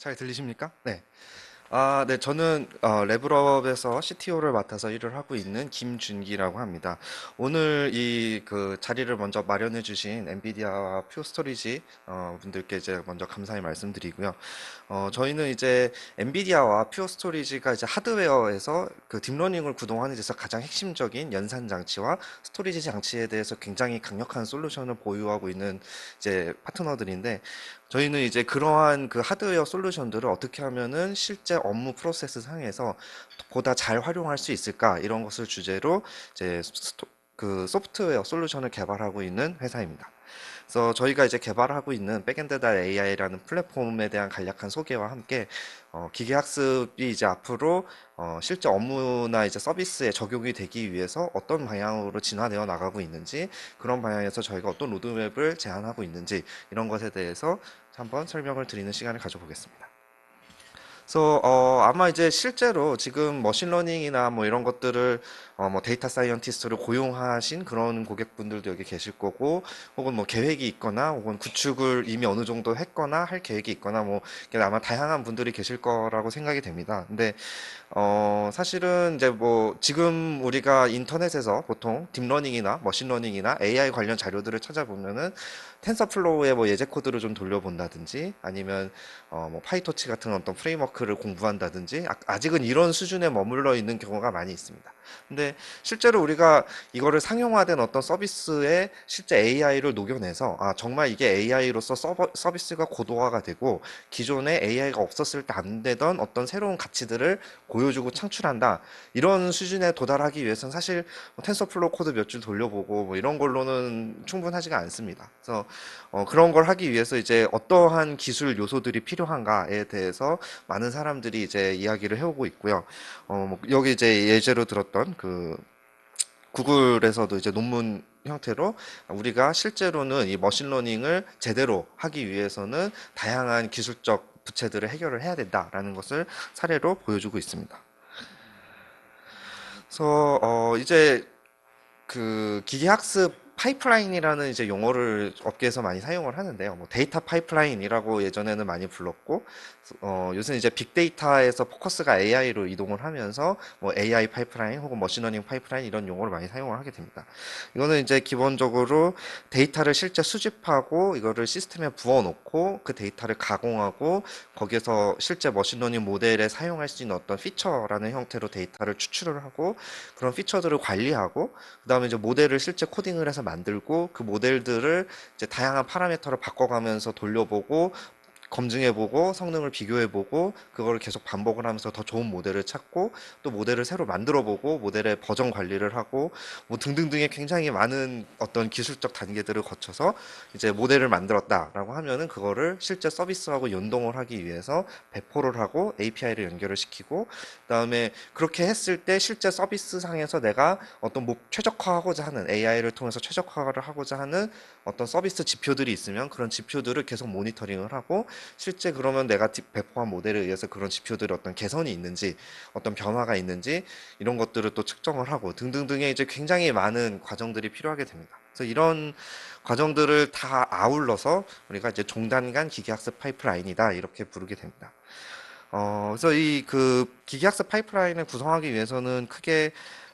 잘 들리십니까? 네. 네, 저는 레브럽에서 CTO를 맡아서 일을 하고 있는 김준기라고 합니다. 오늘 이 그 자리를 먼저 마련해 주신 엔비디아와 퓨어 스토리지 분들께 이제 먼저 감사의 말씀드리고요. 저희는 이제 엔비디아와 퓨어 스토리지가 이제 하드웨어에서 그 딥러닝을 구동하는 데서 가장 핵심적인 연산 장치와 스토리지 장치에 대해서 굉장히 강력한 솔루션을 보유하고 있는 이제 파트너들인데, 저희는 이제 그러한 그 하드웨어 솔루션들을 어떻게 하면은 실제 업무 프로세스 상에서 보다 잘 활용할 수 있을까, 이런 것을 주제로 이제 그 소프트웨어 솔루션을 개발하고 있는 회사입니다. 그래서 저희가 이제 개발하고 있는 백엔드 AI라는 플랫폼에 대한 간략한 소개와 함께 기계학습이 이제 앞으로 실제 업무나 이제 서비스에 적용이 되기 위해서 어떤 방향으로 진화되어 나가고 있는지, 그런 방향에서 저희가 어떤 로드맵을 제안하고 있는지, 이런 것에 대해서 한번 설명을 드리는 시간을 가져보겠습니다. 그래서 아마 이제 실제로 지금 머신러닝이나 뭐 이런 것들을 뭐 데이터 사이언티스트를 고용하신 그런 고객분들도 여기 계실 거고, 혹은 뭐 계획이 있거나 혹은 구축을 이미 어느 정도 했거나 할 계획이 있거나, 뭐 이게 아마 다양한 분들이 계실 거라고 생각이 됩니다. 근데 사실은 이제 뭐 지금 우리가 인터넷에서 보통 딥러닝이나 머신러닝이나 AI 관련 자료들을 찾아보면은 텐서플로우의 뭐 예제 코드를 좀 돌려본다든지, 아니면 뭐 파이토치 같은 어떤 프레임워크를 공부한다든지, 아직은 이런 수준에 머물러 있는 경우가 많이 있습니다. 근데 실제로 우리가 이거를 상용화된 어떤 서비스에 실제 AI를 녹여내서, 정말 이게 AI로서 서비스가 고도화가 되고 기존에 AI가 없었을 때 안 되던 어떤 새로운 가치들을 보여주고 창출한다, 이런 수준에 도달하기 위해서는 사실 뭐 텐서플로우 코드 몇 줄 돌려보고 뭐 이런 걸로는 충분하지가 않습니다. 그래서 그런 걸 하기 위해서 이제 어떠한 기술 요소들이 필요한가에 대해서 많은 사람들이 이제 이야기를 해오고 있고요. 뭐 여기 이제 예제로 들었던 그 구글에서도 이제 논문 형태로, 우리가 실제로는 이 머신러닝을 제대로 하기 위해서는 다양한 기술적 부채들을 해결을 해야 된다라는 것을 사례로 보여주고 있습니다. 그래서 이제 그 기계학습 파이프라인이라는 이제 용어를 업계에서 많이 사용을 하는데요. 뭐 데이터 파이프라인이라고 예전에는 많이 불렀고, 요새는 이제 빅데이터에서 포커스가 AI로 이동을 하면서 뭐 AI 파이프라인 혹은 머신러닝 파이프라인, 이런 용어를 많이 사용을 하게 됩니다. 이거는 이제 기본적으로 데이터를 실제 수집하고 이거를 시스템에 부어놓고 그 데이터를 가공하고 거기에서 실제 머신러닝 모델에 사용할 수 있는 어떤 피처라는 형태로 데이터를 추출을 하고, 그런 피처들을 관리하고, 그다음에 이제 모델을 실제 코딩을 해서 만들고, 그 모델들을 이제 다양한 파라미터를 바꿔가면서 돌려보고 검증해보고 성능을 비교해보고, 그거를 계속 반복을 하면서 더 좋은 모델을 찾고, 또 모델을 새로 만들어보고 모델의 버전 관리를 하고, 뭐 등등등의 굉장히 많은 어떤 기술적 단계들을 거쳐서 이제 모델을 만들었다라고 하면은 그거를 실제 서비스하고 연동을 하기 위해서 배포를 하고 API를 연결을 시키고, 그다음에 그렇게 했을 때 실제 서비스 상에서 내가 어떤 뭐 최적화하고자 하는, AI를 통해서 최적화를 하고자 하는 어떤 서비스 지표들이 있으면 그런 지표들을 계속 모니터링을 하고, 실제 그러면 내가 배포한 모델에 의해서 그런 지표들이 어떤 개선이 있는지, 어떤 변화가 있는지, 이런 것들을 또 측정을 하고 등등등의 이제 굉장히 많은 과정들이 필요하게 됩니다. 그래서 이런 과정들을 다 아울러서 우리가 이제 종단간 기계학습 파이프라인이다, 이렇게 부르게 됩니다. 그래서 이 그 기계학습 파이프라인을 구성하기 위해서는 크게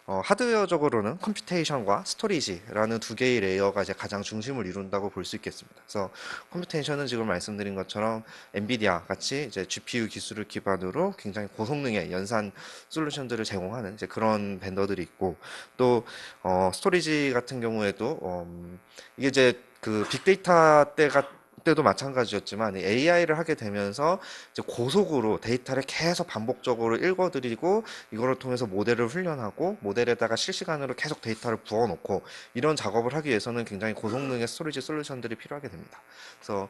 하드웨어적으로는 컴퓨테이션과 스토리지라는 두 개의 레이어가 이제 가장 중심을 이룬다고 볼 수 있겠습니다. 그래서 컴퓨테이션은 지금 말씀드린 것처럼 엔비디아 같이 이제 GPU 기술을 기반으로 굉장히 고성능의 연산 솔루션들을 제공하는 이제 그런 벤더들이 있고, 또 스토리지 같은 경우에도 이게 이제 그 빅데이터 때도 마찬가지였지만 AI를 하게 되면서 이제 고속으로 데이터를 계속 반복적으로 읽어드리고, 이거를 통해서 모델을 훈련하고 모델에다가 실시간으로 계속 데이터를 부어놓고, 이런 작업을 하기 위해서는 굉장히 고성능의 스토리지 솔루션들이 필요하게 됩니다. 그래서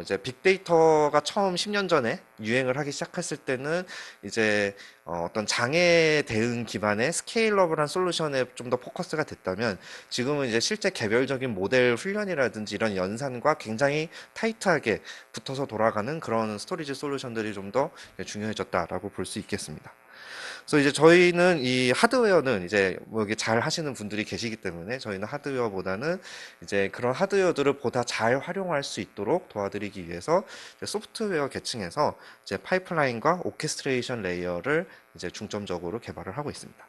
이제 빅데이터가 처음 10년 전에 유행을 하기 시작했을 때는 이제 어떤 장애 대응 기반의 스케일러블한 솔루션에 좀 더 포커스가 됐다면, 지금은 이제 실제 개별적인 모델 훈련이라든지 이런 연산과 굉장히 타이트하게 붙어서 돌아가는 그런 스토리지 솔루션들이 좀 더 중요해졌다라고 볼 수 있겠습니다. 그래서 이제 저희는 이 하드웨어는 이제 뭐 이게 잘 하시는 분들이 계시기 때문에 저희는 하드웨어보다는 이제 그런 하드웨어들을 보다 잘 활용할 수 있도록 도와드리기 위해서 이제 소프트웨어 계층에서 이제 파이프라인과 오케스트레이션 레이어를 이제 중점적으로 개발을 하고 있습니다.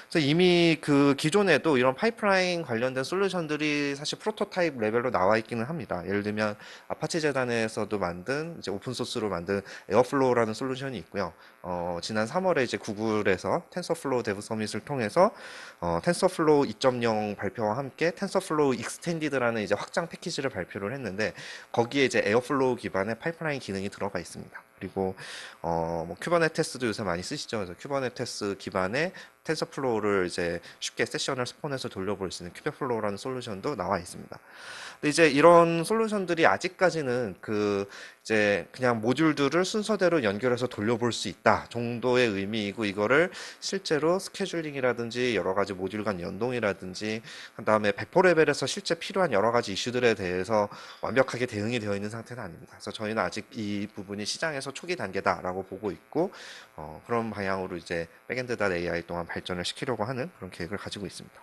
그래서 이미 그 기존에도 이런 파이프라인 관련된 솔루션들이 사실 프로토타입 레벨로 나와 있기는 합니다. 예를 들면 아파치 재단에서도 만든 이제 오픈 소스로 만든 에어플로우라는 솔루션이 있고요. 지난 3월에 이제 구글에서 텐서플로우 데브 서밋을 통해서 텐서플로우 2.0 발표와 함께 텐서플로우 익스텐디드라는 이제 확장 패키지를 발표를 했는데 거기에 이제 에어플로우 기반의 파이프라인 기능이 들어가 있습니다. 그리고 뭐 큐버네티스도 요새 많이 쓰시죠. 그래서 큐버네티스 기반의 텐서플로우를 이제 쉽게 세션을 스폰해서 돌려볼 수 있는 큐베플로우라는 솔루션도 나와 있습니다. 근데 이제 이런 솔루션들이 아직까지는 그 이제 그냥 모듈들을 순서대로 연결해서 돌려볼 수 있다 정도의 의미이고 이거를 실제로 스케줄링이라든지 여러 가지 모듈 간 연동이라든지 그다음에 배포 레벨에서 실제 필요한 여러 가지 이슈들에 대해서 완벽하게 대응이 되어 있는 상태는 아닙니다. 그래서 저희는 아직 이 부분이 시장에서 초기 단계다라고 보고 있고 그런 방향으로 이제 백엔드.ai 동안 발전을 시키려고 하는 그런 계획을 가지고 있습니다.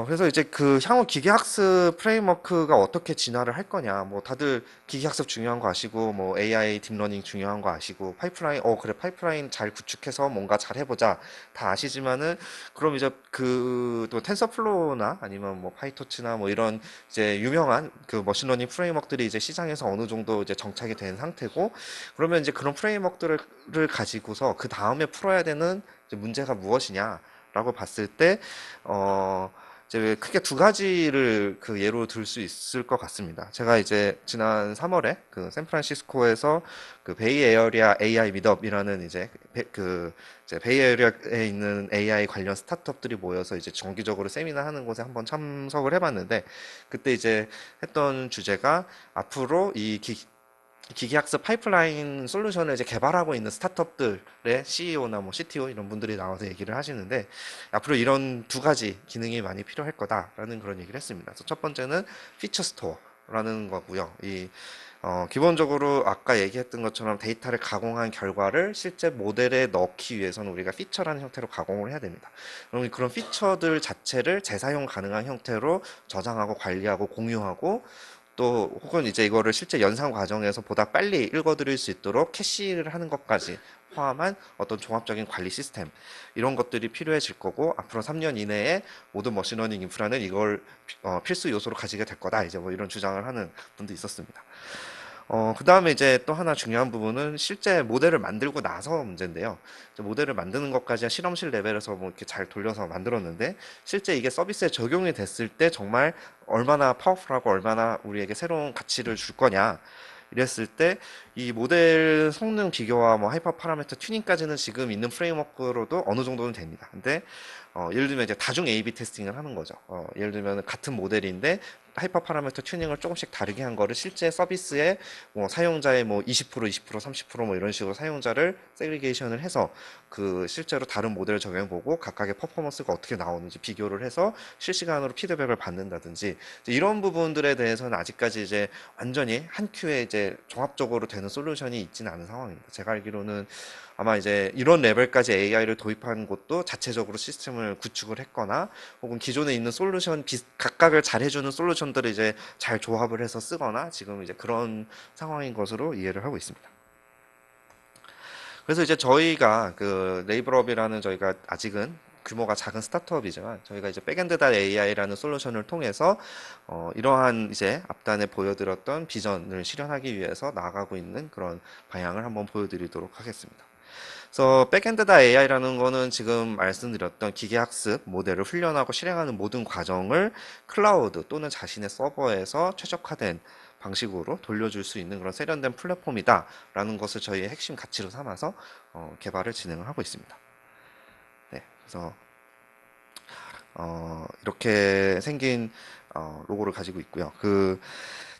그래서 이제 그 향후 기계학습 프레임워크가 어떻게 진화를 할 거냐. 뭐 다들 기계학습 중요한 거 아시고, 뭐 AI 딥러닝 중요한 거 아시고, 파이프라인, 그래, 파이프라인 잘 구축해서 뭔가 잘 해보자. 다 아시지만은, 그럼 이제 그, 또 텐서플로우나 아니면 뭐 파이토치나 뭐 이런 이제 유명한 그 머신러닝 프레임워크들이 이제 시장에서 어느 정도 이제 정착이 된 상태고, 그러면 이제 그런 프레임워크들을 가지고서 그 다음에 풀어야 되는 이제 문제가 무엇이냐라고 봤을 때, 어, 이제 크게 두 가지를 그 예로 들 수 있을 것 같습니다. 제가 이제 지난 3월에 그 샌프란시스코에서 그 베이에어리아 AI 미드업이라는 이제 그 이제 베이에어리아에 있는 AI 관련 스타트업들이 모여서 이제 정기적으로 세미나 하는 곳에 한번 참석을 해봤는데 그때 이제 했던 주제가 앞으로 이 기계학습 파이프라인 솔루션을 이제 개발하고 있는 스타트업들의 CEO나 뭐 CTO 이런 분들이 나와서 얘기를 하시는데 앞으로 이런 두 가지 기능이 많이 필요할 거다라는 그런 얘기를 했습니다. 그래서 첫 번째는 피처 스토어라는 거고요. 기본적으로 아까 얘기했던 것처럼 데이터를 가공한 결과를 실제 모델에 넣기 위해서는 우리가 피처라는 형태로 가공을 해야 됩니다. 그럼 그런 피처들 자체를 재사용 가능한 형태로 저장하고 관리하고 공유하고 또 혹은 이제 이거를 실제 연산 과정에서 보다 빨리 읽어드릴 수 있도록 캐시를 하는 것까지 포함한 어떤 종합적인 관리 시스템 이런 것들이 필요해질 거고 앞으로 3년 이내에 모든 머신러닝 인프라는 이걸 필수 요소로 가지게 될 거다 이제 뭐 이런 주장을 하는 분도 있었습니다. 그 다음에 이제 또 하나 중요한 부분은 실제 모델을 만들고 나서 문제인데요. 이제 모델을 만드는 것까지 실험실 레벨에서 뭐 이렇게 잘 돌려서 만들었는데 실제 이게 서비스에 적용이 됐을 때 정말 얼마나 파워풀하고 얼마나 우리에게 새로운 가치를 줄 거냐. 이랬을 때 이 모델 성능 비교와 뭐 하이퍼 파라미터 튜닝까지는 지금 있는 프레임워크로도 어느 정도는 됩니다. 근데 예를 들면 이제 다중 A/B 테스팅을 하는 거죠. 예를 들면 같은 모델인데 하이퍼 파라미터 튜닝을 조금씩 다르게 한 거를 실제 서비스에 뭐 사용자의 뭐 20%, 20%, 30%뭐 이런 식으로 사용자를 세그리게이션을 해서 그 실제로 다른 모델을 적용해보고 각각의 퍼포먼스가 어떻게 나오는지 비교를 해서 실시간으로 피드백을 받는다든지 이런 부분들에 대해서는 아직까지 이제 완전히 한 큐에 이제 종합적으로 되는 솔루션이 있지는 않은 상황입니다. 제가 알기로는 아마 이제 이런 레벨까지 AI를 도입한 곳도 자체적으로 시스템을 구축을 했거나 혹은 기존에 있는 솔루션 각각을 잘 해주는 솔루션들을 이제 잘 조합을 해서 쓰거나 지금 이제 그런 상황인 것으로 이해를 하고 있습니다. 그래서 이제 저희가 그 네이버업이라는 저희가 아직은 규모가 작은 스타트업이지만 저희가 이제 백엔드.ai라는 AI라는 솔루션을 통해서 이러한 이제 앞단에 보여드렸던 비전을 실현하기 위해서 나아가고 있는 그런 방향을 한번 보여드리도록 하겠습니다. 그래서 백엔드.ai라는 거는 지금 말씀드렸던 기계학습 모델을 훈련하고 실행하는 모든 과정을 클라우드 또는 자신의 서버에서 최적화된 방식으로 돌려줄 수 있는 그런 세련된 플랫폼이다라는 것을 저희의 핵심 가치로 삼아서 개발을 진행을 하고 있습니다. 네, 그래서 이렇게 생긴 로고를 가지고 있고요.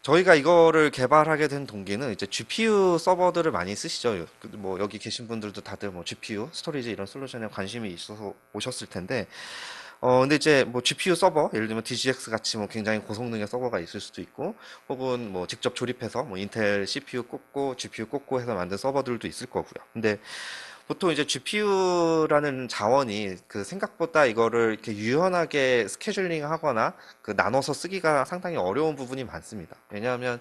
저희가 이거를 개발하게 된 동기는 이제 GPU 서버들을 많이 쓰시죠. 뭐 여기 계신 분들도 다들 뭐 GPU, 스토리지 이런 솔루션에 관심이 있어서 오셨을 텐데 근데 이제 뭐 GPU 서버, 예를 들면 DGX 같이 뭐 굉장히 고성능의 서버가 있을 수도 있고, 혹은 뭐 직접 조립해서 뭐 인텔 CPU 꽂고 GPU 꽂고 해서 만든 서버들도 있을 거고요. 근데 보통 이제 GPU라는 자원이 그 생각보다 이거를 이렇게 유연하게 스케줄링 하거나 그 나눠서 쓰기가 상당히 어려운 부분이 많습니다. 왜냐하면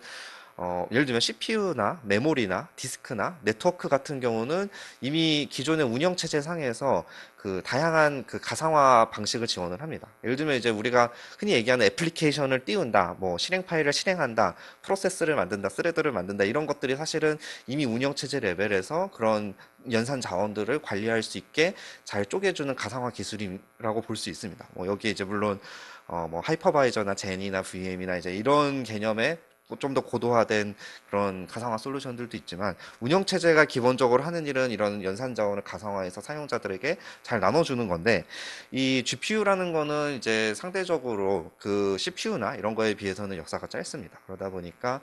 예를 들면 CPU나 메모리나 디스크나 네트워크 같은 경우는 이미 기존의 운영체제 상에서 그 다양한 그 가상화 방식을 지원을 합니다. 예를 들면 이제 우리가 흔히 얘기하는 애플리케이션을 띄운다, 뭐 실행 파일을 실행한다, 프로세스를 만든다, 스레드를 만든다, 이런 것들이 사실은 이미 운영체제 레벨에서 그런 연산 자원들을 관리할 수 있게 잘 쪼개주는 가상화 기술이라고 볼 수 있습니다. 뭐 여기에 이제 물론 뭐 하이퍼바이저나 제니나 VM이나 이제 이런 개념의 좀 더 고도화된 그런 가상화 솔루션들도 있지만 운영 체제가 기본적으로 하는 일은 이런 연산 자원을 가상화해서 사용자들에게 잘 나눠주는 건데 이 GPU라는 거는 이제 상대적으로 그 CPU나 이런 거에 비해서는 역사가 짧습니다. 그러다 보니까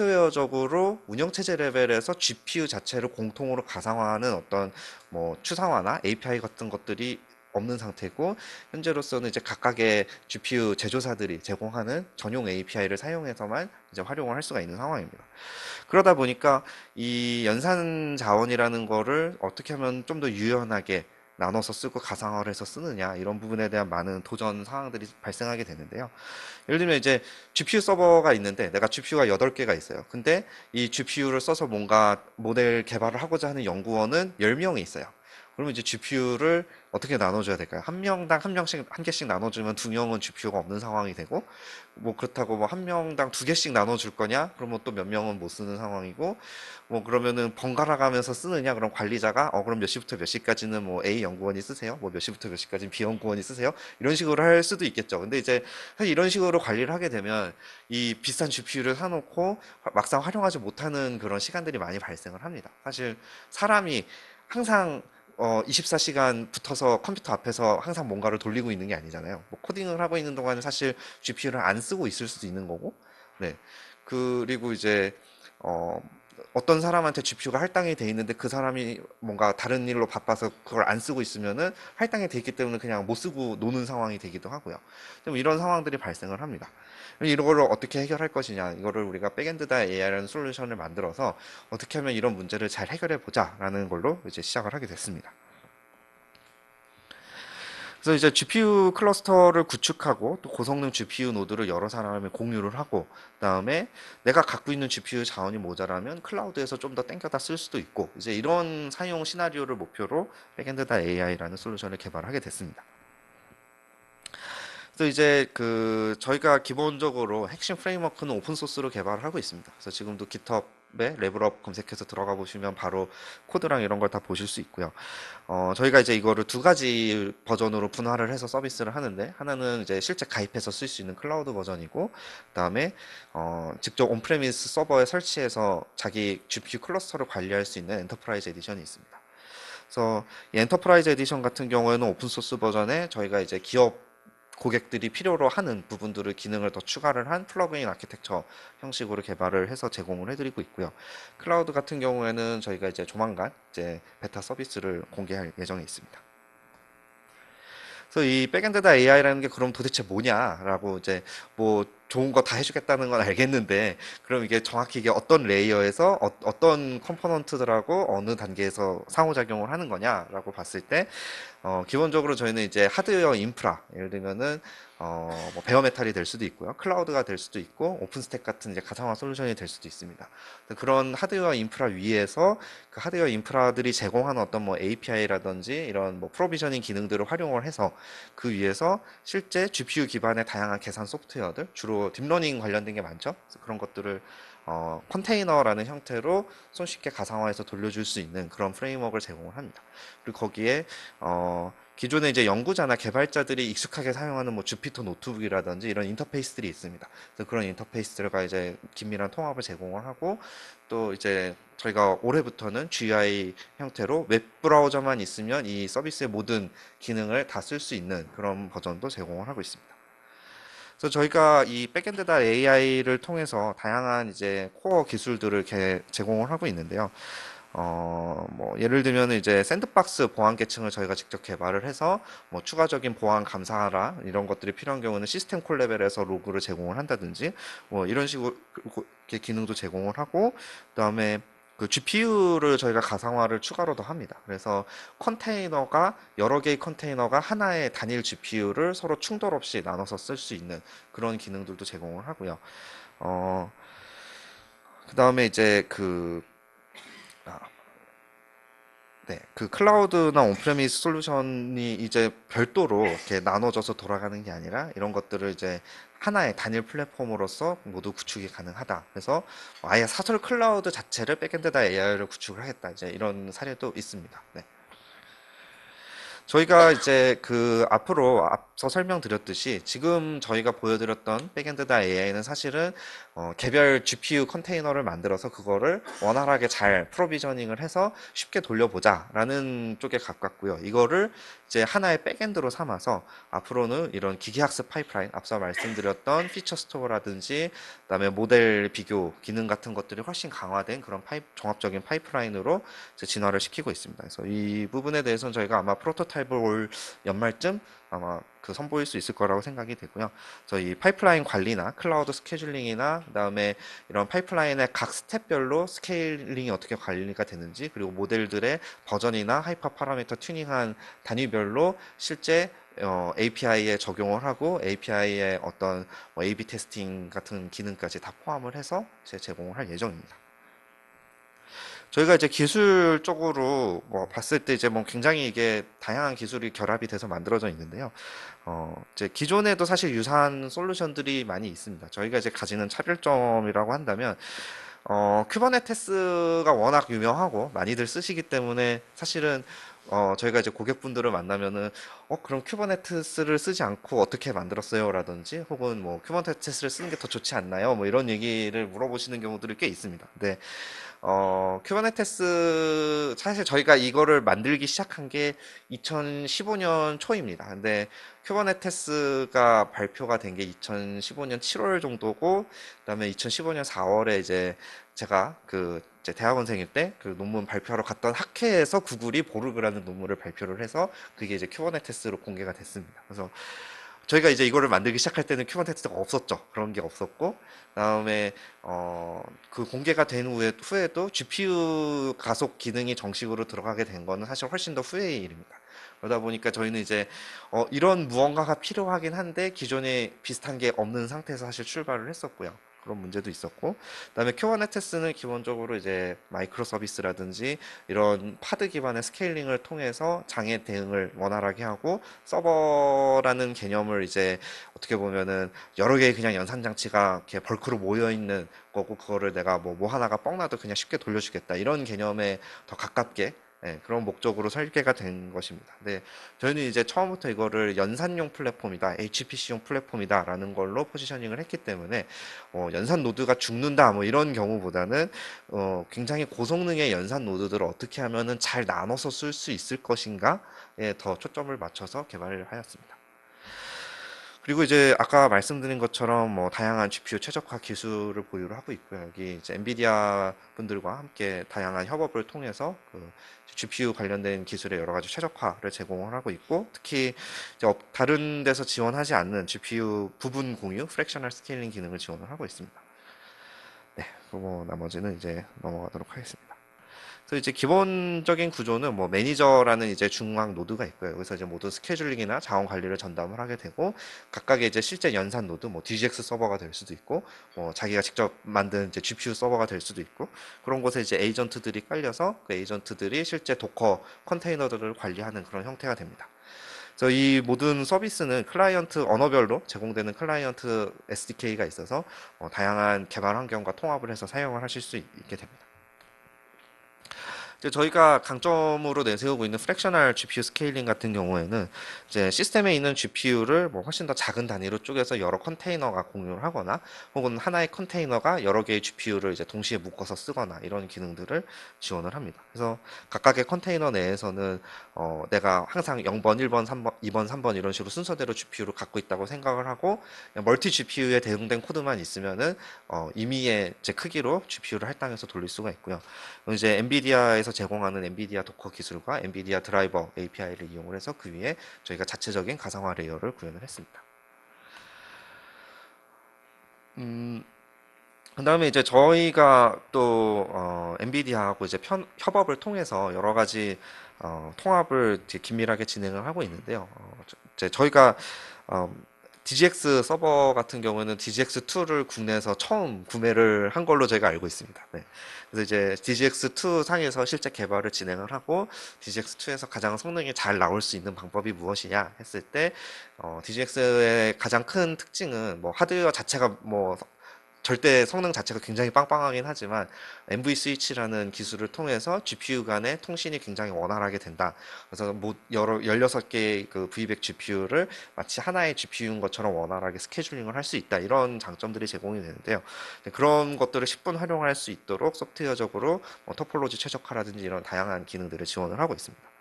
소프트웨어적으로 운영 체제 레벨에서 GPU 자체를 공통으로 가상화하는 어떤 뭐 추상화나 API 같은 것들이 없는 상태고 현재로서는 이제 각각의 GPU 제조사들이 제공하는 전용 API를 사용해서만 이제 활용을 할 수가 있는 상황입니다. 그러다 보니까 이 연산 자원이라는 거를 어떻게 하면 좀 더 유연하게 나눠서 쓰고 가상화를 해서 쓰느냐 이런 부분에 대한 많은 도전 상황들이 발생하게 되는데요. 예를 들면 이제 GPU 서버가 있는데 내가 GPU가 8개가 있어요. 근데 이 GPU를 써서 뭔가 모델 개발을 하고자 하는 연구원은 10명이 있어요. 그러면 이제 GPU를 어떻게 나눠줘야 될까요? 한 명당 한 명씩 한 개씩 나눠주면 두 명은 GPU가 없는 상황이 되고 뭐 그렇다고 뭐 한 명당 두 개씩 나눠줄 거냐? 그러면 또 몇 명은 못 쓰는 상황이고 뭐 그러면은 번갈아 가면서 쓰느냐? 그럼 관리자가 그럼 몇 시부터 몇 시까지는 뭐 A 연구원이 쓰세요. 뭐 몇 시부터 몇 시까지는 B 연구원이 쓰세요. 이런 식으로 할 수도 있겠죠. 근데 이제 사실 이런 식으로 관리를 하게 되면 이 비싼 GPU를 사놓고 막상 활용하지 못하는 그런 시간들이 많이 발생을 합니다. 사실 사람이 항상 24시간 붙어서 컴퓨터 앞에서 항상 뭔가를 돌리고 있는 게 아니잖아요. 뭐 코딩을 하고 있는 동안은 사실 GPU를 안 쓰고 있을 수도 있는 거고, 네. 그리고 이제 어, 어떤 사람한테 GPU가 할당이 돼 있는데 그 사람이 뭔가 다른 일로 바빠서 그걸 안 쓰고 있으면은 할당이 돼 있기 때문에 그냥 못 쓰고 노는 상황이 되기도 하고요. 좀 이런 상황들이 발생을 합니다. 이런 거를 어떻게 해결할 것이냐, 이거를 우리가 백엔드다 AI라는 솔루션을 만들어서 어떻게 하면 이런 문제를 잘 해결해 보자라는 걸로 이제 시작을 하게 됐습니다. 그래서 이제 GPU 클러스터를 구축하고 또 고성능 GPU 노드를 여러 사람에 공유를 하고 그다음에 내가 갖고 있는 GPU 자원이 모자라면 클라우드에서 좀 더 땡겨다 쓸 수도 있고 이제 이런 사용 시나리오를 목표로 백엔드다 AI라는 솔루션을 개발하게 됐습니다. 그래서 이제 그 저희가 기본적으로 핵심 프레임워크는 오픈 소스로 개발을 하고 있습니다. 그래서 지금도 깃허브에 레벨업 검색해서 들어가 보시면 바로 코드랑 이런 걸 다 보실 수 있고요. 저희가 이제 이거를 두 가지 버전으로 분할을 해서 서비스를 하는데 하나는 이제 실제 가입해서 쓸 수 있는 클라우드 버전이고 그다음에 직접 온프레미스 서버에 설치해서 자기 GPU 클러스터를 관리할 수 있는 엔터프라이즈 에디션이 있습니다. 그래서 이 엔터프라이즈 에디션 같은 경우에는 오픈 소스 버전에 저희가 이제 기업 고객들이 필요로 하는 부분들을 기능을 더 추가를 한 플러그인 아키텍처 형식으로 개발을 해서 제공을 해드리고 있고요. 클라우드 같은 경우에는 저희가 이제 조만간 이제 베타 서비스를 공개할 예정에 있습니다. 그래서 이 백엔드다 AI라는 게 그럼 도대체 뭐냐라고 이제 뭐 좋은 거 다 해주겠다는 건 알겠는데 그럼 이게 정확히 이게 어떤 레이어에서 떤 컴포넌트들하고 어느 단계에서 상호작용을 하는 거냐라고 봤을 때 기본적으로 저희는 이제 하드웨어 인프라, 예를 들면은 뭐 베어메탈이 될 수도 있고요, 클라우드가 될 수도 있고, 오픈스택 같은 이제 가상화 솔루션이 될 수도 있습니다. 그런 하드웨어 인프라 위에서 그 하드웨어 인프라들이 제공하는 어떤 뭐 API라든지 이런 뭐 프로비저닝 기능들을 활용을 해서 그 위에서 실제 GPU 기반의 다양한 계산 소프트웨어들, 주로 딥러닝 관련된 게 많죠. 그래서 그런 것들을 컨테이너라는 형태로 손쉽게 가상화해서 돌려줄 수 있는 그런 프레임워크를 제공을 합니다. 그리고 거기에 기존에 이제 연구자나 개발자들이 익숙하게 사용하는 뭐 주피터 노트북이라든지 이런 인터페이스들이 있습니다. 그래서 그런 인터페이스들과 이제 긴밀한 통합을 제공을 하고 또 이제 저희가 올해부터는 GUI 형태로 웹 브라우저만 있으면 이 서비스의 모든 기능을 다 쓸 수 있는 그런 버전도 제공을 하고 있습니다. 그래서 저희가 이 백엔드다 AI를 통해서 다양한 이제 코어 기술들을 제공을 하고 있는데요. 뭐 예를 들면 이제 샌드박스 보안 계층을 저희가 직접 개발을 해서 뭐 추가적인 보안 감사하라 이런 것들이 필요한 경우는 시스템 콜 레벨에서 로그를 제공을 한다든지 뭐 이런 식으로 이렇게 기능도 제공을 하고 그다음에 그 GPU를 저희가 가상화를 추가로 더 합니다. 그래서 컨테이너가 여러 개의 컨테이너가 하나의 단일 GPU를 서로 충돌 없이 나눠서 쓸 수 있는 그런 기능들도 제공을 하고요. 어, 그다음에 이제 아, 네, 그 클라우드나 온프레미스 솔루션이 이제 별도로 이렇게 나눠져서 돌아가는 게 아니라 이런 것들을 이제 하나의 단일 플랫폼으로서 모두 구축이 가능하다. 그래서 아예 사설 클라우드 자체를 백엔드다 AI를 구축을 하겠다. 이제 이런 사례도 있습니다. 네. 저희가 이제 그 앞으로 앞서 설명드렸듯이 지금 저희가 보여드렸던 백엔드다 AI는 사실은 개별 GPU 컨테이너를 만들어서 그거를 원활하게 잘 프로비저닝을 해서 쉽게 돌려보자라는 쪽에 가깝고요. 이거를 이제 하나의 백엔드로 삼아서 앞으로는 이런 기계학습 파이프라인, 앞서 말씀드렸던 피처 스토어라든지 그다음에 모델 비교 기능 같은 것들이 훨씬 강화된 그런 종합적인 파이프라인으로 이제 진화를 시키고 있습니다. 그래서 이 부분에 대해서는 저희가 아마 프로토타입을 올 연말쯤 아마 선보일 수 있을 거라고 생각이 되고요. 저희 파이프라인 관리나 클라우드 스케줄링이나 그다음에 이런 파이프라인의 각 스텝별로 스케일링이 어떻게 관리가 되는지 그리고 모델들의 버전이나 하이퍼 파라미터 튜닝한 단위별로 실제 API에 적용을 하고 API의 어떤 뭐 A/B 테스팅 같은 기능까지 다 포함을 해서 제공을 할 예정입니다. 저희가 이제 기술적으로 뭐 봤을 때 이제 뭐 굉장히 이게 다양한 기술이 결합이 돼서 만들어져 있는데요. 이제 기존에도 사실 유사한 솔루션들이 많이 있습니다. 저희가 이제 가지는 차별점이라고 한다면, 쿠버네티스가 워낙 유명하고 많이들 쓰시기 때문에 사실은 저희가 이제 고객분들을 만나면은 그럼 쿠버네티스를 쓰지 않고 어떻게 만들었어요? 라든지 혹은 뭐 쿠버네티스를 쓰는 게 더 좋지 않나요? 뭐 이런 얘기를 물어보시는 경우들이 꽤 있습니다. 근데 쿠버네티스 사실 저희가 이거를 만들기 시작한 게 2015년 초입니다. 근데 쿠버네티스가 발표가 된 게 2015년 7월 정도고, 그다음에 2015년 4월에 이제 제가 이제 대학원생일 때 그 논문 발표하러 갔던 학회에서 구글이 보르그라는 논문을 발표를 해서 그게 이제 쿠버네티스로 공개가 됐습니다. 그래서 저희가 이제 이거를 만들기 시작할 때는 쿠버네티스가 없었죠. 그런 게 없었고, 그다음에 그 공개가 된 후에도 GPU 가속 기능이 정식으로 들어가게 된 거는 사실 훨씬 더 후의 일입니다. 그러다 보니까 저희는 이제 이런 무언가가 필요하긴 한데 기존에 비슷한 게 없는 상태에서 사실 출발을 했었고요. 그런 문제도 있었고, 그다음에 쿠버네티스는 기본적으로 이제 마이크로 서비스라든지 이런 파드 기반의 스케일링을 통해서 장애 대응을 원활하게 하고 서버라는 개념을 이제 어떻게 보면은 여러 개의 그냥 연산 장치가 이렇게 벌크로 모여 있는 거고 그거를 내가 뭐 하나가 뻥나도 그냥 쉽게 돌려주겠다 이런 개념에 더 가깝게 그런 목적으로 설계가 된 것입니다. 근데 저희는 이제 처음부터 이거를 연산용 플랫폼이다, HPC용 플랫폼이다라는 걸로 포지셔닝을 했기 때문에 연산 노드가 죽는다 뭐 이런 경우보다는 굉장히 고성능의 연산 노드들을 어떻게 하면은 잘 나눠서 쓸 수 있을 것인가에 더 초점을 맞춰서 개발을 하였습니다. 그리고 이제 아까 말씀드린 것처럼 뭐 다양한 GPU 최적화 기술을 보유를 하고 있고요. 여기 이제 엔비디아 분들과 함께 다양한 협업을 통해서 GPU 관련된 기술의 여러 가지 최적화를 제공을 하고 있고, 특히 이제 다른 데서 지원하지 않는 GPU 부분 공유, 프랙셔널 스케일링 기능을 지원을 하고 있습니다. 네, 그리고 나머지는 이제 넘어가도록 하겠습니다. 그래서 이제 기본적인 구조는 뭐 매니저라는 이제 중앙 노드가 있고요. 여기서 이제 모든 스케줄링이나 자원 관리를 전담을 하게 되고, 각각의 이제 실제 연산 노드, 뭐 DGX 서버가 될 수도 있고, 뭐 자기가 직접 만든 이제 GPU 서버가 될 수도 있고, 그런 곳에 이제 에이전트들이 깔려서 그 에이전트들이 실제 도커 컨테이너들을 관리하는 그런 형태가 됩니다. 그래서 이 모든 서비스는 클라이언트 언어별로 제공되는 클라이언트 SDK가 있어서 다양한 개발 환경과 통합을 해서 사용을 하실 수 있게 됩니다. 이제 저희가 강점으로 내세우고 있는 프랙셔널 GPU 스케일링 같은 경우에는 이제 시스템에 있는 GPU를 뭐 훨씬 더 작은 단위로 쪼개서 여러 컨테이너가 공유를 하거나 혹은 하나의 컨테이너가 여러 개의 GPU를 이제 동시에 묶어서 쓰거나 이런 기능들을 지원을 합니다. 그래서 각각의 컨테이너 내에서는 내가 항상 0번, 1번, 3번, 2번, 3번 이런 식으로 순서대로 GPU를 갖고 있다고 생각을 하고 멀티 GPU에 대응된 코드만 있으면은 임의의 이제 크기로 GPU를 할당해서 돌릴 수가 있고요. 이제 엔비디아에서 제공하는 엔비디아 도커 기술과 엔비디아 드라이버 API를 이용을 해서 그 위에 저희가 자체적인 가상화 레이어를 구현을 했습니다. 그다음에 이제 저희가 또 엔비디아하고 이제 협업을 통해서 여러 가지 통합을 이제 긴밀하게 진행을 하고 있는데요. 이제 저희가 어, DGX 서버 같은 경우에는 DGX2를 국내에서 처음 구매를 한 걸로 제가 알고 있습니다. 네. 그래서 이제 DGX2 상에서 실제 개발을 진행을 하고 DGX2에서 가장 성능이 잘 나올 수 있는 방법이 무엇이냐 했을 때 DGX의 가장 큰 특징은 뭐 하드웨어 자체가 뭐 절대 성능 자체가 굉장히 빵빵하긴 하지만 MV 스위치라는 기술을 통해서 GPU 간의 통신이 굉장히 원활하게 된다. 그래서 뭐 여러 16개의 그 V100 GPU를 마치 하나의 GPU인 것처럼 원활하게 스케줄링을 할 수 있다. 이런 장점들이 제공이 되는데요. 그런 것들을 10분 활용할 수 있도록 소프트웨어적으로 뭐 토폴로지 최적화라든지 이런 다양한 기능들을 지원을 하고 있습니다.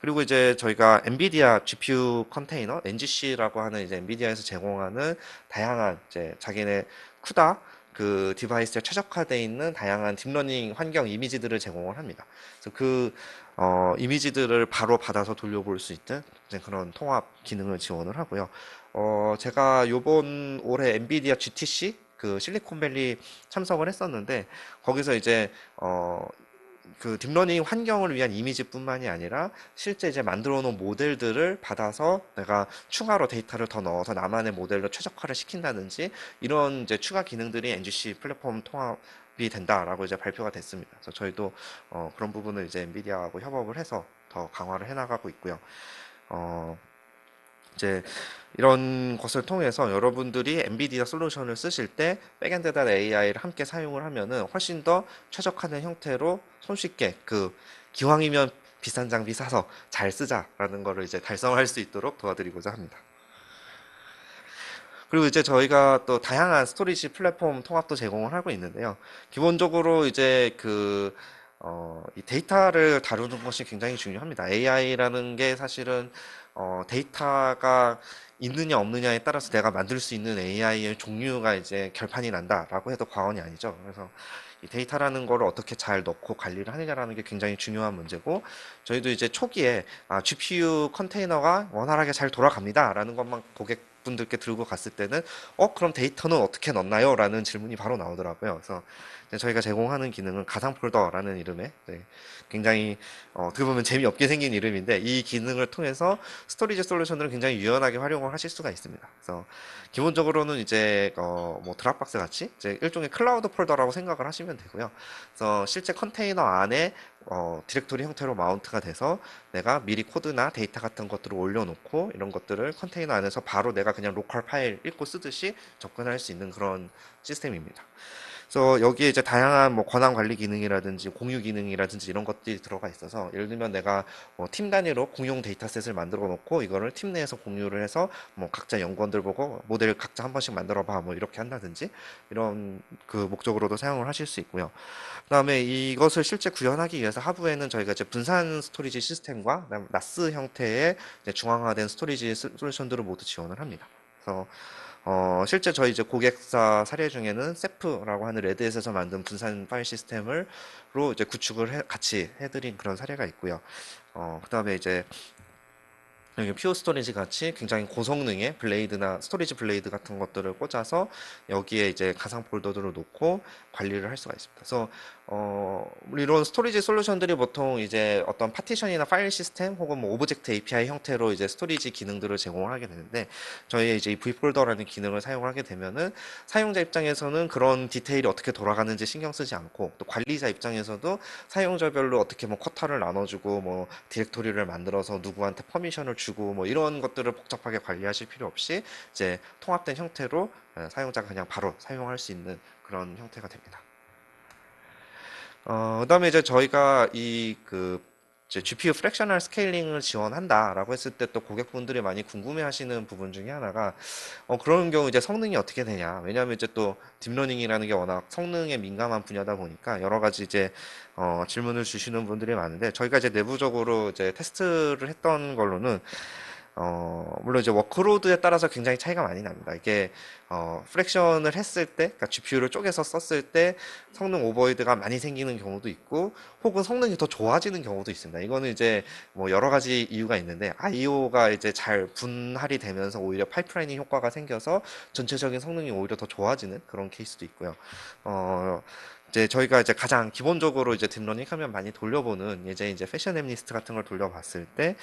그리고 이제 저희가 엔비디아 GPU 컨테이너 NGC라고 하는 이제 엔비디아에서 제공하는 다양한 이제 자기네 쿠다 그 디바이스에 최적화되어 있는 다양한 딥러닝 환경 이미지들을 제공을 합니다. 그래서 그 이미지들을 바로 받아서 돌려볼 수 있는 이제 그런 통합 기능을 지원을 하고요. 제가 요번 올해 엔비디아 GTC 그 실리콘밸리 참석을 했었는데 거기서 이제 그 딥러닝 환경을 위한 이미지뿐만이 아니라 실제 이제 만들어 놓은 모델들을 받아서 내가 추가로 데이터를 더 넣어서 나만의 모델로 최적화를 시킨다든지 이런 이제 추가 기능들이 NGC 플랫폼 통합이 된다라고 이제 발표가 됐습니다. 그래서 저희도 그런 부분을 이제 엔비디아하고 협업을 해서 더 강화를 해나가고 있고요. 어, 이제 이런 것을 통해서 여러분들이 엔비디아 솔루션을 쓰실 때 백엔드다 AI를 함께 사용을 하면은 훨씬 더 최적화된 형태로 손쉽게 그 기왕이면 비싼 장비 사서 잘 쓰자라는 거를 이제 달성할 수 있도록 도와드리고자 합니다. 그리고 이제 저희가 또 다양한 스토리지 플랫폼 통합도 제공을 하고 있는데요. 기본적으로 이제 이 데이터를 다루는 것이 굉장히 중요합니다. AI라는 게 사실은 데이터가 있느냐 없느냐에 따라서 내가 만들 수 있는 AI의 종류가 이제 결판이 난다라고 해도 과언이 아니죠. 그래서 이 데이터라는 거를 어떻게 잘 넣고 관리를 하느냐라는 게 굉장히 중요한 문제고 저희도 이제 초기에 GPU 컨테이너가 원활하게 잘 돌아갑니다라는 것만 고객분들께 들고 갔을 때는 그럼 데이터는 어떻게 넣나요? 라는 질문이 바로 나오더라고요. 그래서 저희가 제공하는 기능은 가상 폴더라는 이름의 굉장히 어떻게 보면 재미없게 생긴 이름인데 이 기능을 통해서 스토리지 솔루션을 굉장히 유연하게 활용을 하실 수가 있습니다. 그래서 기본적으로는 이제 뭐 드랍박스 같이 이제 일종의 클라우드 폴더라고 생각을 하시면 되고요. 그래서 실제 컨테이너 안에 디렉토리 형태로 마운트가 돼서 내가 미리 코드나 데이터 같은 것들을 올려놓고 이런 것들을 컨테이너 안에서 바로 내가 그냥 로컬 파일 읽고 쓰듯이 접근할 수 있는 그런 시스템입니다. 그래서 여기에 이제 다양한 뭐 권한 관리 기능이라든지 공유 기능이라든지 이런 것들이 들어가 있어서 예를 들면 내가 팀 단위로 공용 데이터셋을 만들어 놓고 이거를 팀 내에서 공유를 해서 뭐 각자 연구원들 보고 모델 각자 한 번씩 만들어 봐 뭐 이렇게 한다든지 이런 그 목적으로도 사용을 하실 수 있고요. 그다음에 이것을 실제 구현하기 위해서 하부에는 저희가 이제 분산 스토리지 시스템과 그다음 나스 형태의 이제 중앙화된 스토리지 솔루션들을 모두 지원을 합니다. 그래서 실제 저희 이제 고객사 사례 중에는 세프라고 하는 레드햇에서 만든 분산 파일 시스템을로 이제 같이 해드린 그런 사례가 있고요. 그다음에 이제 여기 퓨어 스토리지 같이 굉장히 고성능의 블레이드나 스토리지 블레이드 같은 것들을 꽂아서 여기에 이제 가상 폴더들을 놓고 관리를 할 수가 있습니다. 그래서 이런 스토리지 솔루션들이 보통 이제 어떤 파티션이나 파일 시스템 혹은 뭐 오브젝트 API 형태로 이제 스토리지 기능들을 제공을 하게 되는데 저희 이제 이 V폴더라는 기능을 사용을 하게 되면은 사용자 입장에서는 그런 디테일이 어떻게 돌아가는지 신경 쓰지 않고 또 관리자 입장에서도 사용자별로 어떻게 뭐 쿼터를 나눠주고 뭐 디렉토리를 만들어서 누구한테 퍼미션을 주고 뭐 이런 것들을 복잡하게 관리하실 필요 없이 이제 통합된 형태로 사용자가 그냥 바로 사용할 수 있는 그런 형태가 됩니다. 그다음에 이제 저희가 이제 GPU 프랙셔널 스케일링을 지원한다라고 했을 때 또 고객분들이 많이 궁금해하시는 부분 중에 하나가 그런 경우 이제 성능이 어떻게 되냐? 왜냐하면 이제 또 딥러닝이라는 게 워낙 성능에 민감한 분야다 보니까 여러 가지 이제 질문을 주시는 분들이 많은데 저희가 이제 내부적으로 이제 테스트를 했던 걸로는 물론 이제 워크로드에 따라서 굉장히 차이가 많이 납니다. 이게, 프랙션을 했을 때, 그러니까 GPU를 쪼개서 썼을 때 성능 오버헤드가 많이 생기는 경우도 있고, 혹은 성능이 더 좋아지는 경우도 있습니다. 이거는 이제 뭐 여러 가지 이유가 있는데, IO가 이제 잘 분할이 되면서 오히려 파이프라이닝 효과가 생겨서 전체적인 성능이 오히려 더 좋아지는 그런 케이스도 있고요. 어, 이제 저희가 이제 가장 기본적으로 이제 딥러닝 하면 많이 돌려보는 이제 패션 앱리스트 같은 걸 돌려봤을 때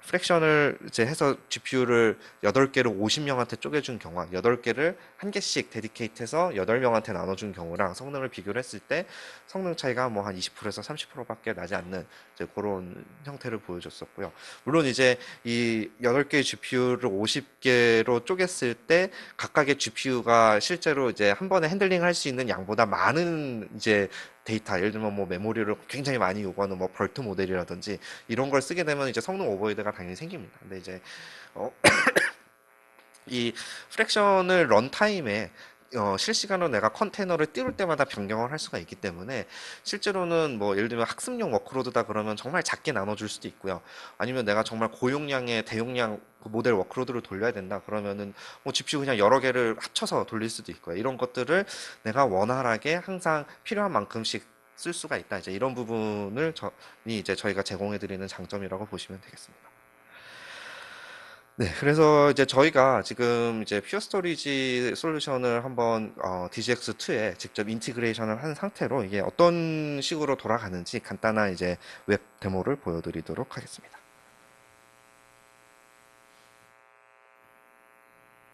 프랙션을 이제 해서 GPU를 8개를 50명한테 쪼개준 경우와 8개를 한 개씩 데디케이트해서 8명한테 나눠준 경우랑 성능을 비교를 했을 때 성능 차이가 뭐 한 20%에서 30%밖에 나지 않는 이제 그런 형태를 보여줬었고요. 물론 이제 이 8개의 GPU를 50개로 쪼갰을 때 각각의 GPU가 실제로 이제 한 번에 핸들링 할 수 있는 양보다 많은 이제 데이터, 예를 들면 뭐 메모리를 굉장히 많이 요구하는 뭐 벌트 모델이라든지 이런 걸 쓰게 되면 이제 성능 오버헤드가 당연히 생깁니다. 근데 이제 어, 이 프랙션을 런타임에 실시간으로 내가 컨테이너를 띄울 때마다 변경을 할 수가 있기 때문에 실제로는 뭐 예를 들면 학습용 워크로드다 그러면 정말 작게 나눠줄 수도 있고요. 아니면 내가 정말 고용량의 대용량 그 모델 워크로드를 돌려야 된다 그러면은 뭐 GPU 그냥 여러 개를 합쳐서 돌릴 수도 있고요. 이런 것들을 내가 원활하게 항상 필요한 만큼씩 쓸 수가 있다. 이제 이런 부분을 이제 저희가 제공해드리는 장점이라고 보시면 되겠습니다. 네, 그래서 이제 저희가 지금 이제 퓨어 스토리지 솔루션을 한번 DGX2에 직접 인티그레이션을 한 상태로 이게 어떤 식으로 돌아가는지 간단한 이제 웹 데모를 보여드리도록 하겠습니다.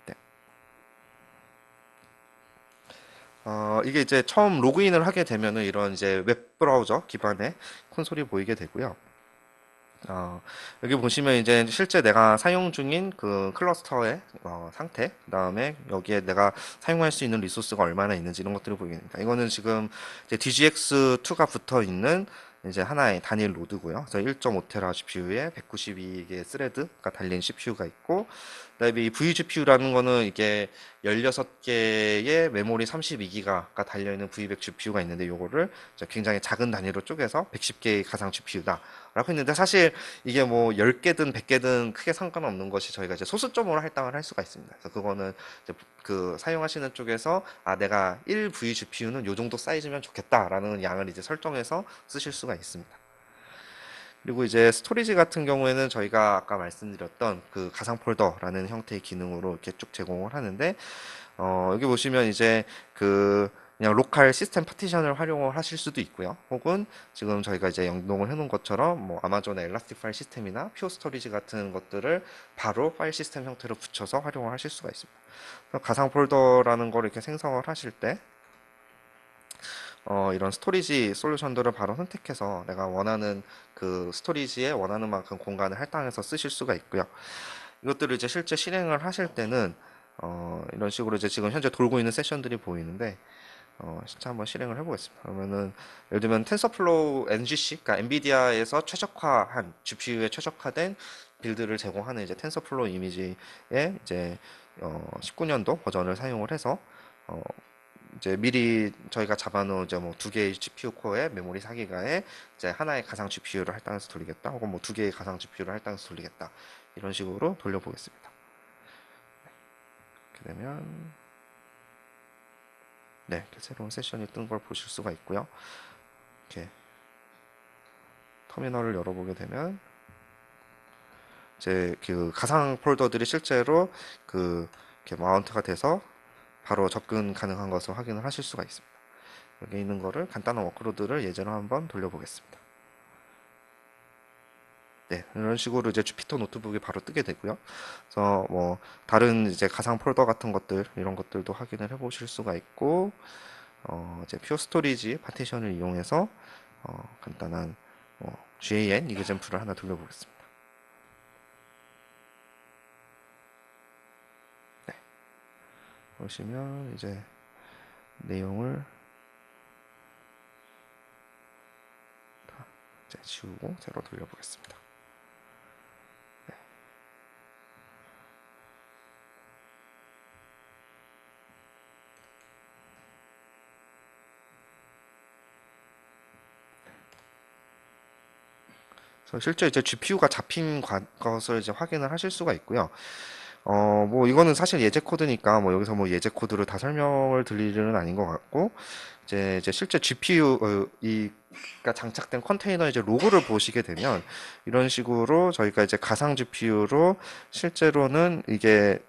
네. 이게 이제 처음 로그인을 하게 되면은 이런 이제 웹 브라우저 기반의 콘솔이 보이게 되고요. 여기 보시면 이제 실제 내가 사용 중인 그 클러스터의 상태, 그 다음에 여기에 내가 사용할 수 있는 리소스가 얼마나 있는지 이런 것들을 보이게 됩니다. 이거는 지금 이제 DGX2가 붙어 있는 이제 하나의 단일 로드고요. 그래서 1.5테라 GPU에 192개의 스레드가 달린 CPU가 있고, 그다음에 이 vGPU라는 거는 이게 16개의 메모리 32기가가 달려있는 V100 GPU가 있는데 요거를 굉장히 작은 단위로 쪼개서 110개의 가상 GPU다. 라고 했는데 사실 이게 뭐 10개든 100개든 크게 상관없는 것이 저희가 이제 소수점으로 할당을 할 수가 있습니다. 그래서 그거는 이제 그 사용하시는 쪽에서 내가 1V GPU는 요 정도 사이즈면 좋겠다라는 양을 이제 설정해서 쓰실 수가 있습니다. 그리고 이제 스토리지 같은 경우에는 저희가 아까 말씀드렸던 그 가상 폴더라는 형태의 기능으로 이렇게 쭉 제공을 하는데 여기 보시면 이제 그 그냥 로컬 시스템 파티션을 활용을 하실 수도 있고요. 혹은 지금 저희가 이제 연동을 해놓은 것처럼 뭐 아마존의 엘라스틱 파일 시스템이나 퓨어 스토리지 같은 것들을 바로 파일 시스템 형태로 붙여서 활용을 하실 수가 있습니다. 가상 폴더라는 걸 이렇게 생성을 하실 때 이런 스토리지 솔루션들을 바로 선택해서 내가 원하는 그 스토리지에 원하는 만큼 공간을 할당해서 쓰실 수가 있고요. 이것들을 이제 실제 실행을 하실 때는 이런 식으로 이제 지금 현재 돌고 있는 세션들이 보이는데 실제 한번 실행을 해보겠습니다. 그러면은 예를 들면 텐서플로우 NGC, 그러니까 엔비디아에서 최적화한 GPU에 최적화된 빌드를 제공하는 이제 텐서플로우 이미지의 이제 19년도 버전을 사용을 해서 어, 이제 미리 저희가 잡아놓은 이제 뭐 두 개의 GPU 코어에 메모리 4기가에 이제 하나의 가상 GPU를 할당해서 돌리겠다, 혹은 뭐 두 개의 가상 GPU를 할당해서 돌리겠다 이런 식으로 돌려보겠습니다. 이렇게 되면 네, 이렇게 새로운 세션이 뜬 걸 보실 수가 있고요. 이렇게 터미널을 열어보게 되면 이제 그 가상 폴더들이 실제로 그 이렇게 마운트가 돼서 바로 접근 가능한 것을 확인을 하실 수가 있습니다. 여기 있는 거를 간단한 워크로드를 예제로 한번 돌려보겠습니다. 네, 이런 식으로 이제 주피터 노트북이 바로 뜨게 되고요. 그래서 뭐 다른 이제 가상 폴더 같은 것들 이런 것들도 확인을 해보실 수가 있고, 이제 퓨어 스토리지 파티션을 이용해서 간단한 GAN 이그젠플을 하나 돌려보겠습니다. 네, 보시면 이제 내용을 이제 지우고 새로 돌려보겠습니다. 그래서 실제 이제 GPU가 잡힌 것을 이제 확인을 하실 수가 있고요. 뭐 이거는 사실 예제 코드니까 뭐 여기서 뭐 예제 코드를 다 설명을 드릴 일은 아닌 것 같고, 이제 실제 GPU 이가 장착된 컨테이너 이제 로그를 보시게 되면 이런 식으로 저희가 이제 가상 GPU로 실제로는 이게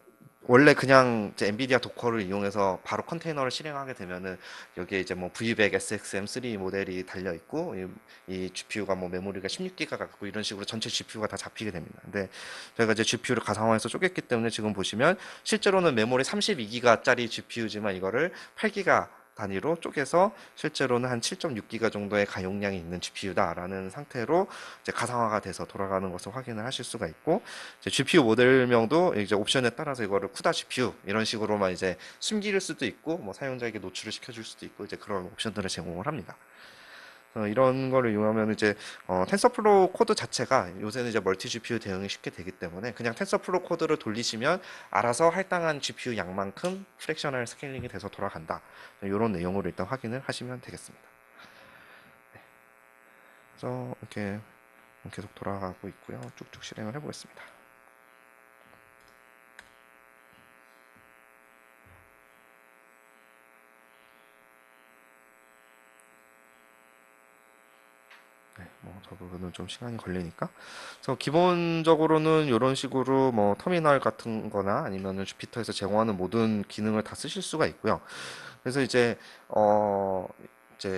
원래 그냥 이제 엔비디아 도커를 이용해서 바로 컨테이너를 실행하게 되면은 여기에 이제 뭐 V100 SXM3 모델이 달려 있고 이 GPU가 뭐 메모리가 16기가 갖고 이런 식으로 전체 GPU가 다 잡히게 됩니다. 근데 저희가 이제 GPU를 가상화해서 쪼갰기 때문에 지금 보시면 실제로는 메모리 32기가짜리 GPU지만 이거를 8기가 단위로 쪼개서 실제로는 한 7.6기가 정도의 가용량이 있는 GPU다라는 상태로 이제 가상화가 돼서 돌아가는 것을 확인을 하실 수가 있고, 이제 GPU 모델명도 이제 옵션에 따라서 이거를 쿠다 GPU 이런 식으로만 이제 숨길 수도 있고, 뭐 사용자에게 노출을 시켜줄 수도 있고, 이제 그런 옵션들을 제공을 합니다. 이런 거를 이용하면 이제 텐서플로우 코드 자체가 요새는 이제 멀티 GPU 대응이 쉽게 되기 때문에 그냥 텐서플로우 코드를 돌리시면 알아서 할당한 GPU 양만큼 프랙셔널 스케일링이 돼서 돌아간다. 이런 내용으로 일단 확인을 하시면 되겠습니다. 그래서 이렇게 계속 돌아가고 있고요. 쭉쭉 실행을 해보겠습니다. 네, 뭐 저 부분은 좀 시간이 걸리니까. 그래서 기본적으로는 이런 식으로 뭐 터미널 같은 거나 아니면은 주피터에서 제공하는 모든 기능을 다 쓰실 수가 있고요. 그래서 이제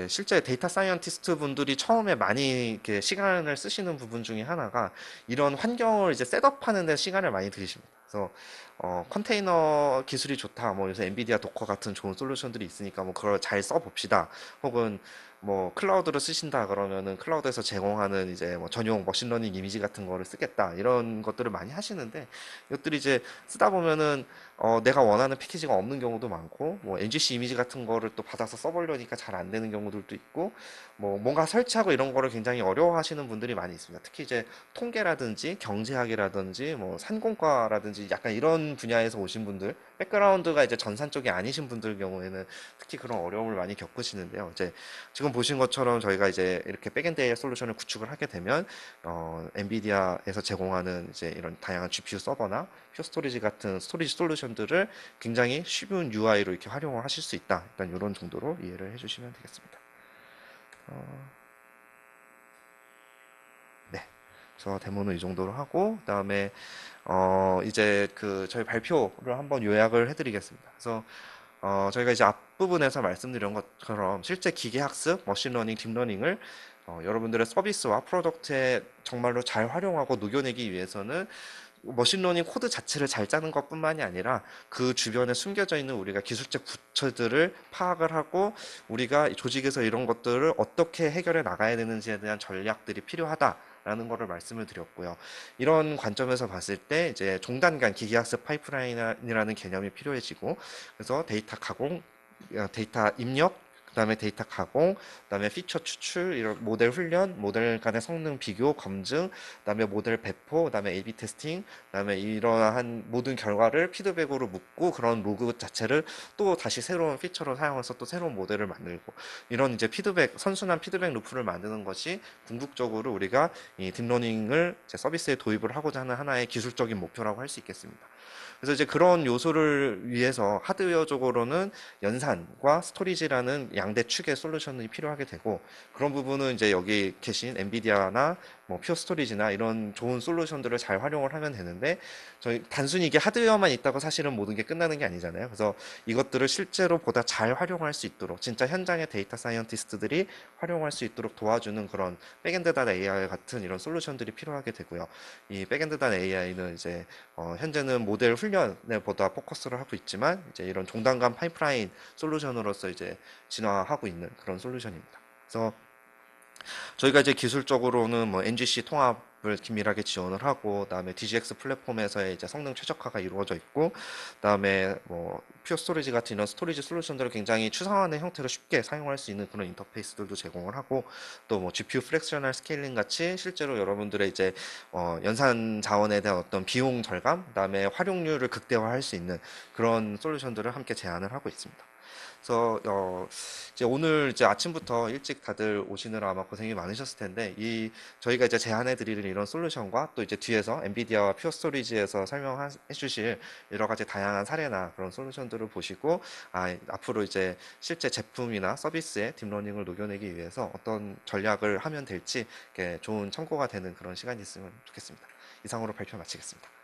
실제 데이터 사이언티스트 분들이 처음에 많이 이렇게 시간을 쓰시는 부분 중에 하나가 이런 환경을 이제 셋업하는 데 시간을 많이 들이십니다. 그래서 컨테이너 기술이 좋다. 뭐 요새 엔비디아 도커 같은 좋은 솔루션들이 있으니까 뭐 그걸 잘 써봅시다. 혹은 뭐 클라우드를 쓰신다 그러면은 클라우드에서 제공하는 이제 뭐 전용 머신러닝 이미지 같은 거를 쓰겠다. 이런 것들을 많이 하시는데 이것들이 이제 쓰다 보면은 내가 원하는 패키지가 없는 경우도 많고, 뭐 NGC 이미지 같은 거를 또 받아서 써보려니까 잘 안 되는 경우들도 있고, 뭐 뭔가 설치하고 이런 거를 굉장히 어려워하시는 분들이 많이 있습니다. 특히 이제 통계라든지 경제학이라든지 뭐 산공과라든지 약간 이런 분야에서 오신 분들, 백그라운드가 이제 전산 쪽이 아니신 분들 경우에는 특히 그런 어려움을 많이 겪으시는데요. 이제 지금 보신 것처럼 저희가 이제 이렇게 백엔드의 솔루션을 구축을 하게 되면 엔비디아에서 제공하는 이제 이런 다양한 GPU 서버나 퓨어 스토리지 같은 스토리지 솔루션들을 굉장히 쉬운 UI로 이렇게 활용을 하실 수 있다. 일단 이런 정도로 이해를 해주시면 되겠습니다. 어, 네. 그래서 데모는 이 정도로 하고 그다음에 이제 그 저희 발표를 한번 요약을 해드리겠습니다. 그래서 저희가 이제 앞부분에서 말씀드린 것처럼 실제 기계학습, 머신러닝, 딥러닝을 여러분들의 서비스와 프로덕트에 정말로 잘 활용하고 녹여내기 위해서는 머신러닝 코드 자체를 잘 짜는 것뿐만이 아니라 그 주변에 숨겨져 있는 우리가 기술적 부처들을 파악을 하고 우리가 조직에서 이런 것들을 어떻게 해결해 나가야 되는지에 대한 전략들이 필요하다라는 것을 말씀을 드렸고요. 이런 관점에서 봤을 때 이제 종단간 기계학습 파이프라인이라는 개념이 필요해지고, 그래서 데이터 가공, 데이터 입력, 그다음에 데이터 가공, 그다음에 피처 추출, 이런 모델 훈련, 모델 간의 성능 비교, 검증, 그다음에 모델 배포, 그다음에 A/B 테스팅, 그다음에 이러한 모든 결과를 피드백으로 묻고 그런 로그 자체를 또 다시 새로운 피처로 사용해서 또 새로운 모델을 만들고, 이런 이제 선순환 피드백 루프를 만드는 것이 궁극적으로 우리가 이 딥러닝을 서비스에 도입을 하고자 하는 하나의 기술적인 목표라고 할 수 있겠습니다. 그래서 이제 그런 요소를 위해서 하드웨어적으로는 연산과 스토리지라는 양대 축의 솔루션이 필요하게 되고, 그런 부분은 이제 여기 계신 엔비디아나 뭐 퓨어 스토리지나 이런 좋은 솔루션들을 잘 활용을 하면 되는데, 저희 단순히 이게 하드웨어만 있다고 사실은 모든 게 끝나는 게 아니잖아요. 그래서 이것들을 실제로 보다 잘 활용할 수 있도록 진짜 현장의 데이터 사이언티스트들이 활용할 수 있도록 도와주는 그런 백엔드 단 AI 같은 이런 솔루션들이 필요하게 되고요. 이 백엔드 단 AI는 이제 현재는 모델 훈련에 보다 포커스를 하고 있지만 이제 이런 종단간 파이프라인 솔루션으로서 이제 진화하고 있는 그런 솔루션입니다. 그래서 저희가 이제 기술적으로는 뭐 NGC 통합을 을 긴밀하게 지원을 하고, 그다음에 DGX 플랫폼에서의 이제 성능 최적화가 이루어져 있고, 그다음에 뭐 퓨어 스토리지 같은 이런 스토리지 솔루션들을 굉장히 추상화된 형태로 쉽게 사용할 수 있는 그런 인터페이스들도 제공을 하고, 또 뭐 GPU 프랙셔널 스케일링 같이 실제로 여러분들의 이제 연산 자원에 대한 어떤 비용 절감, 그다음에 활용률을 극대화할 수 있는 그런 솔루션들을 함께 제안을 하고 있습니다. 그래서 이제 오늘 이제 아침부터 일찍 다들 오시느라 아마 고생이 많으셨을 텐데, 이 저희가 이제 제안해 드리는 이런 솔루션과 또 이제 뒤에서 엔비디아와 퓨어 스토리지에서 설명해 주실 여러 가지 다양한 사례나 그런 솔루션들을 보시고, 앞으로 이제 실제 제품이나 서비스에 딥러닝을 녹여내기 위해서 어떤 전략을 하면 될지 이렇게 좋은 참고가 되는 그런 시간이 있으면 좋겠습니다. 이상으로 발표 마치겠습니다.